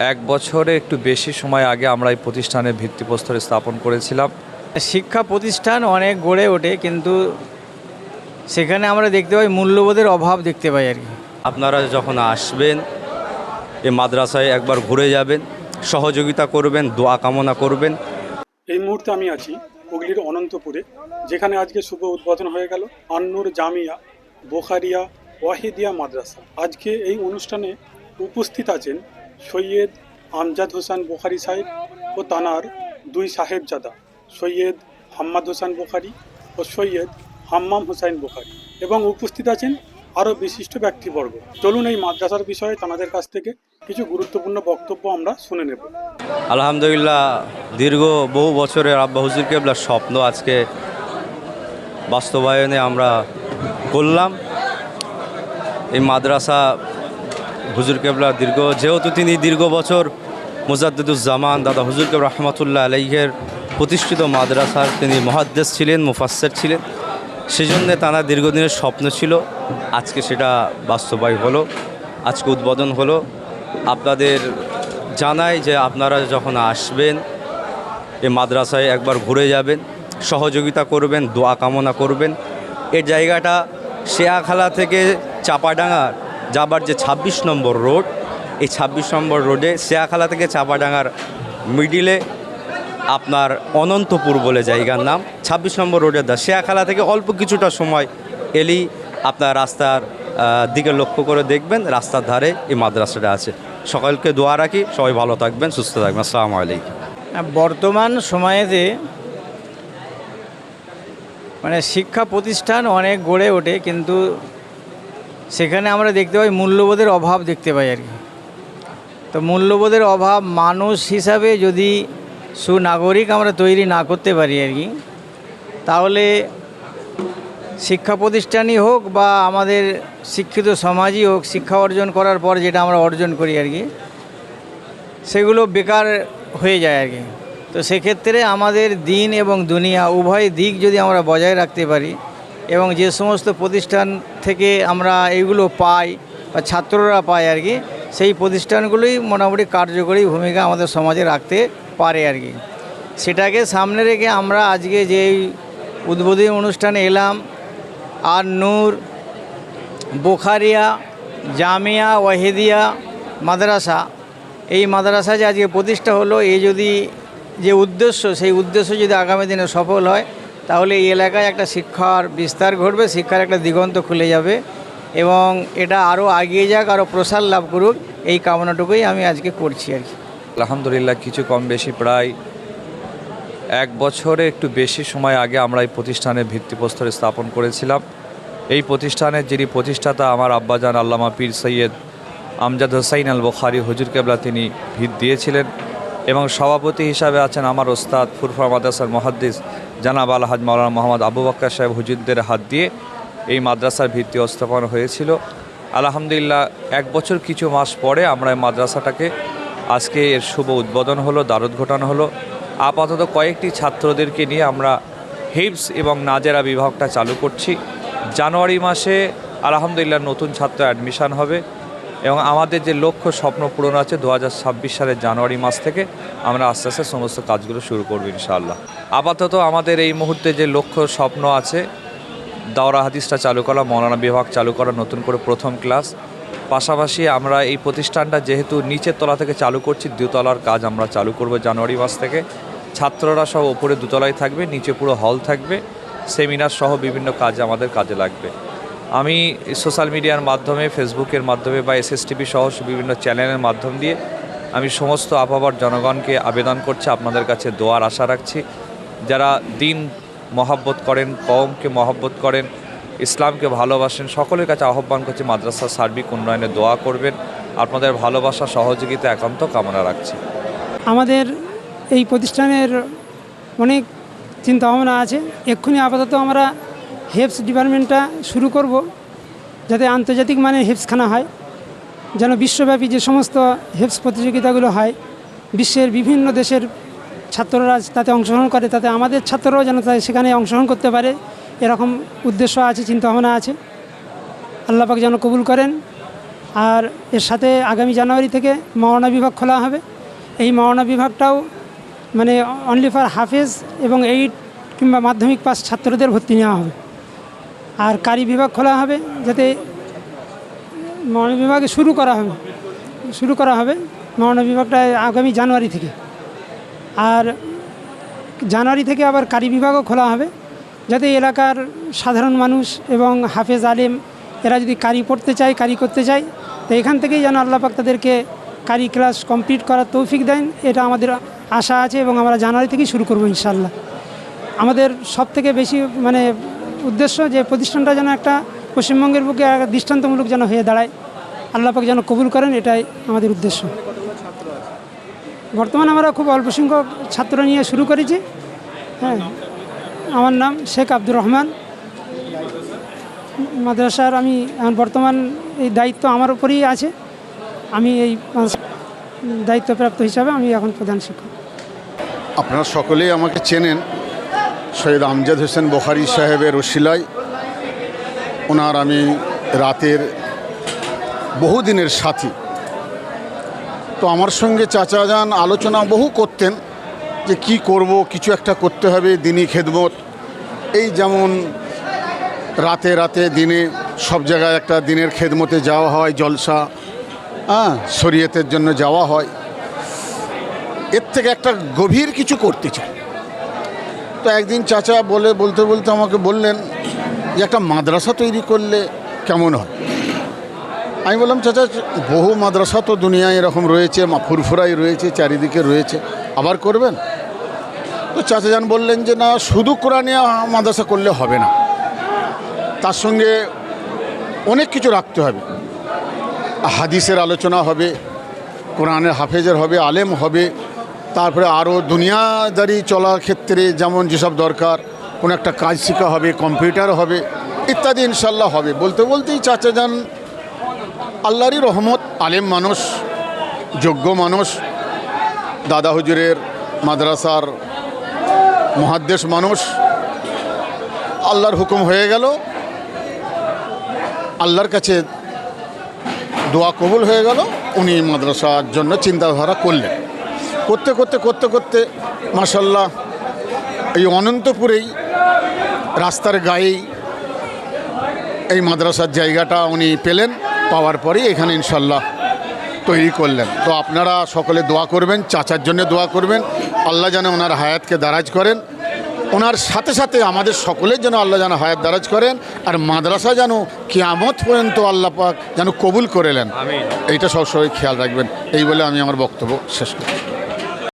এক বছরে একটু বেশি সময় আগে আমরা এই প্রতিষ্ঠানের ভিত্তিপ্রস্তর স্থাপন করেছিলাম। শিক্ষা প্রতিষ্ঠান অনেক গড়ে ওঠে, কিন্তু সেখানে আমরা দেখতে পাই মূল্যবোধের অভাব দেখতে পাই আর কি। আপনারা যখন আসবেন এই মাদ্রাসায় একবার ঘুরে যাবেন, সহযোগিতা করবেন, দোয়া কামনা করবেন। এই মুহূর্তে আমি আছি হুগলির অনন্তপুরে, যেখানে আজকে শুভ উদ্বোধন হয়ে গেল আন্নুর জামিয়া বোখারিয়া ওয়াহিদিয়া মাদ্রাসা। আজকে এই অনুষ্ঠানে উপস্থিত আছেন সৈয়দ আমজাদ হোসেন বোখারি সাহেব ও তানার দুই সাহেবজাদা, সৈয়দ হাম্মাদ হোসেন বোখারি ও সৈয়দ হাম্মাম হোসেন বোখারি, এবং উপস্থিত আছেন আরও বিশিষ্ট ব্যক্তিবর্গ। চলুন এই মাদ্রাসার বিষয়ে তাদের কাছ থেকে কিছু গুরুত্বপূর্ণ বক্তব্য আমরা শুনে নেব। আলহামদুলিল্লাহ, দীর্ঘ বহু বছরের আব্বা হুজুর কেবলার স্বপ্ন আজকে বাস্তবায়নে আমরা করলাম। এই মাদ্রাসা হুজুর কেবলা যেহেতু তিনি দীর্ঘ বছর মুজাদ্দিদুজ্জামান দাদা হুজুর কেবলা রহমতুল্লাহ আলাইহের প্রতিষ্ঠিত মাদ্রাসার তিনি মুহাদ্দিস ছিলেন, মুফাসসির ছিলেন, সেজন্য তারা দীর্ঘদিনের স্বপ্ন ছিল। আজকে সেটা বাস্তবায়ন হলো, আজকে উদ্বোধন হলো। আপনাদের জানাই যে আপনারা যখন আসবেন এই মাদ্রাসায় একবার ঘুরে যাবেন, সহযোগিতা করবেন, দোয়া কামনা করবেন। এই জায়গাটা শেয়াখালা থেকে চাপাডাঙ্গার যাবার যে ২৬ নম্বর রোড, এই ২৬ নম্বর রোডে শেয়াখালা থেকে চাপাডাঙ্গার মিডিলে আপনার অনন্তপুর বলে জায়গার নাম, ২৬ নম্বর রোডের শেয়াখালা থেকে অল্প কিছুটা সময় এলেই আপনার রাস্তার দিকে লক্ষ্য করে দেখবেন, রাস্তার ধারে এই মাদ্রাসাটা আছে। সকলকে দোয়া রাখি, সবাই ভালো থাকবেন, সুস্থ থাকবেন। আসসালামু আলাইকুম। বর্তমান সময়েতে শিক্ষা প্রতিষ্ঠান অনেক গড়ে ওঠে, কিন্তু সেখানে আমরা দেখতে পাই মূল্যবোধের অভাব দেখতে পাই আর কি। তো মূল্যবোধের অভাব মানুষ হিসাবে যদি সুনাগরিক আমরা তৈরি না করতে পারি আর কি, তাহলে শিক্ষা প্রতিষ্ঠানই হোক বা আমাদের শিক্ষিত সমাজই হোক, শিক্ষা অর্জন করার পর যেটা আমরা অর্জন করি আর কি, সেগুলো বেকার হয়ে যায় আর কি। তো সেক্ষেত্রে আমাদের দিন এবং দুনিয়া উভয় দিক যদি আমরা বজায় রাখতে পারি, এবং যে সমস্ত প্রতিষ্ঠান থেকে আমরা এইগুলো পাই বা ছাত্ররা পায় আর কি, সেই প্রতিষ্ঠানগুলোই মোটামুটি কার্যকরী ভূমিকা আমাদের সমাজে রাখতে পারে আর কি। সেটাকে সামনে রেখে আমরা আজকে যেই উদ্বোধনী অনুষ্ঠানে এলাম, আন্নুর বোখারিয়া জামিয়া ওয়াহিদিয়া মাদ্রাসা, এই মাদ্রাসা যে আজকে প্রতিষ্ঠা হলো, এই যদি যে উদ্দেশ্য, সেই উদ্দেশ্য যদি আগামী দিনে সফল হয়, তাহলে এই এলাকায় একটা শিক্ষার বিস্তার ঘটবে, শিক্ষার একটা দিগন্ত খুলে যাবে, এবং এটা আরও এগিয়ে যাক, আরও প্রসার লাভ করুক, এই কামনাটুকুই আমি আজকে করছি আর কি। আলহামদুলিল্লাহ, কিছু কম বেশি প্রায় এক বছরে একটু বেশি সময় আগে আমরা এই প্রতিষ্ঠানের ভিত্তিপ্রস্তর স্থাপন করেছিলাম। এই প্রতিষ্ঠানের যিনি প্রতিষ্ঠাতা আমার আব্বাজান আল্লামা পীর সৈয়দ আমজাদ হোসাইন আল বোখারি হুজুর কেবলা, তিনি ভিত দিয়েছিলেন, এবং সভাপতি হিসাবে আছেন আমার ওস্তাদ ফুরফুরা মাদ্রাসার মুহাদ্দিস জানাব আলহাজ মাওলানা মোহাম্মদ আবু বকর সাহেব হুজুরদের হাত দিয়ে এই মাদ্রাসার ভিত্তি স্থাপন হয়েছিল। আলহামদুলিল্লাহ, এক বছর কিছু মাস পরে আমরা এই মাদ্রাসাটাকে আজকে এর শুভ উদ্বোধন হলো, দ্বারোদ্ঘাটন হলো। আপাতত কয়েকটি ছাত্রদেরকে নিয়ে আমরা হিফজ এবং নাজেরা বিভাগটা চালু করছি। জানুয়ারি মাসে আলহামদুলিল্লাহ নতুন ছাত্র অ্যাডমিশন হবে, এবং আমাদের যে লক্ষ্য স্বপ্ন পূরণ আছে ২০২৬ সালের জানুয়ারি মাস থেকে আমরা আস্তে আস্তে সমস্ত কাজগুলো শুরু করব ইনশাআল্লাহ। আপাতত আমাদের এই মুহূর্তে যে লক্ষ্য স্বপ্ন আছে, দাওরা হাদিসটা চালু করা, মৌলানা বিভাগ চালু করা, নতুন করে প্রথম ক্লাস। পাশাপাশি আমরা এই প্রতিষ্ঠানটা যেহেতু নিচের তলা থেকে চালু করছি, দোতলার কাজ আমরা চালু করব জানুয়ারি মাস থেকে। ছাত্ররা সব ওপরে দোতলায় থাকবে, নিচে পুরো হল থাকবে, সেমিনার সহ বিভিন্ন কাজে আমাদের কাজে লাগবে। আমি সোশ্যাল মিডিয়ার মাধ্যমে, ফেসবুকের মাধ্যমে বা SSTV সহ বিভিন্ন চ্যানেলের মাধ্যম দিয়ে আমি সমস্ত আপামর জনগণকে আবেদন করছি, আপনাদের কাছে দোয়ার আশা রাখছি। যারা দিন মহব্বত করেন, কওমকে মহব্বত করেন, ইসলামকে ভালোবাসেন, সকলের কাছে আহ্বান করছি মাদ্রাসার সার্বিক উন্নয়নে দোয়া করবেন। আপনাদের ভালোবাসা, সহযোগিতা একান্ত কামনা রাখছি। আমাদের এই প্রতিষ্ঠানের অনেক চিন্তা ভাবনা আছে। এক্ষুনি আপাতত আমরা হেফস ডিপার্টমেন্টটা শুরু করব, যাতে আন্তর্জাতিক মানের হেফসখানা হয়, যেন বিশ্বব্যাপী যে সমস্ত হেফস প্রতিযোগিতাগুলো হয়, বিশ্বের বিভিন্ন দেশের ছাত্ররা তাতে অংশগ্রহণ করে, তাতে আমাদের ছাত্ররাও যেন সেখানে অংশগ্রহণ করতে পারে, এরকম উদ্দেশ্য আছে, চিন্তাভাবনা আছে। আল্লাহ পাক যেন কবুল করেন। আর এর সাথে আগামী জানুয়ারি থেকে মাওলানা বিভাগ খোলা হবে। এই মাওলানা বিভাগটাও মানে অনলি ফর হাফেজ এবং 8 কিংবা মাধ্যমিক পাস ছাত্রদের ভর্তি নেওয়া হবে। আর কারি বিভাগ খোলা হবে, যাতে মাওলানা বিভাগে শুরু করা হবে মাওলানা বিভাগটা আগামী জানুয়ারি থেকে। আর জানুয়ারি থেকে আবার কারি বিভাগও খোলা হবে, যাতে এলাকার সাধারণ মানুষ এবং হাফেজ আলেম এরা যদি কারি পড়তে চায়, কারি করতে চায়, তো এখান থেকেই যেন আল্লাহ পাক তাদেরকে কারি ক্লাস কমপ্লিট করার তৌফিক দেন, এটা আমাদের আশা আছে এবং আমরা জানুয়ারি থেকেই শুরু করব ইনশাআল্লাহ। আমাদের সবথেকে বেশি মানে উদ্দেশ্য যে প্রতিষ্ঠানটা যেন একটা পশ্চিমবঙ্গের বুকে দৃষ্টান্তমূলক যেন হয়ে দাঁড়ায়, আল্লাহ পাক যেন কবুল করেন, এটাই আমাদের উদ্দেশ্য। বর্তমানে আমরা খুব অল্প সংখ্যক ছাত্র নিয়ে শুরু করেছি। হ্যাঁ, আমার নাম শেখ আব্দুর রহমান। মাদ্রাসার আমি এখন বর্তমান এই দায়িত্ব আমার উপরেই আছে। আমি এই দায়িত্বপ্রাপ্ত হিসাবে আমি এখন প্রধান শিক্ষক। আপনারা সকলেই আমাকে চেনেন, সৈয়দ আমজাদ হোসেন বুখারী সাহেবের ওসিলায় ওনার আমি রাতের বহুদিনের সাথী। তো আমার সঙ্গে চাচা যান আলোচনা বহু করতেন যে কি করব, কিছু একটা করতে হবে, দিনী খেদমত। এই যেমন রাতে রাতে দিনে সব জায়গায় একটা দিনের খেদমতে যাওয়া হয়, জলসা, শরীয়তের জন্য যাওয়া হয়, এর থেকে একটা গভীর কিছু করতে চাই। তো একদিন চাচা বলতে বলতে আমাকে বললেন যে একটা মাদ্রাসা তৈরি করলে কেমন হয়। আমি বললাম, চাচা বহু মাদ্রাসা তো দুনিয়ায় এরকম রয়েছে, ফুরফুরাই রয়েছে, চারিদিকে রয়েছে, আবার করবেন? তো চাচা যান বললেন যে না, শুধু কোরআনিয়া মাদ্রাসা করলে হবে না, তার সঙ্গে অনেক কিছু রাখতে হবে। হাদিসের আলোচনা হবে, কোরআনের হাফেজের হবে, আলেম হবে, তারপরে আরও দুনিয়াদারি চলার ক্ষেত্রে যেমন যেসব দরকার, কোনো একটা কাজ শেখা হবে, কম্পিউটার হবে, ইত্যাদি ইনশাল্লাহ হবে। বলতে বলতেই চাচা যান আল্লাহরই রহমত, আলেম মানুষ, যোগ্য মানুষ, দাদা হুজুরের মাদ্রাসার মুহাদ্দিস মানুষ, আল্লাহর হুকুম হয়ে গেল, আল্লাহর কাছে দোয়া কবুল হয়ে গেল, উনি মাদ্রাসার জন্য চিন্তাধারা করলেন। করতে করতে করতে করতে মাশাল্লাহ এই অনন্তপুরেই রাস্তার গায়েই এই মাদ্রাসার জায়গাটা উনি পেলেন, পাওয়ার পরেই এখানে ইনশাল্লাহ তৈরি করলেন। তো আপনারা সকলে দোয়া করবেন, চাচার জন্য দোয়া করবেন, আল্লাহ যেন ওনার হায়াতকে দারাজ করেন, ওনার সাথে সাথে আমাদের সকলের যেন আল্লাহ যেন হায়াত দারাজ করেন, আর মাদ্রাসা যেন কিয়ামত পর্যন্ত আল্লাহ পাক যেন কবুল করে নেন, এইটা সবসময় খেয়াল রাখবেন। এই বলে আমি আমার বক্তব্য শেষ করি।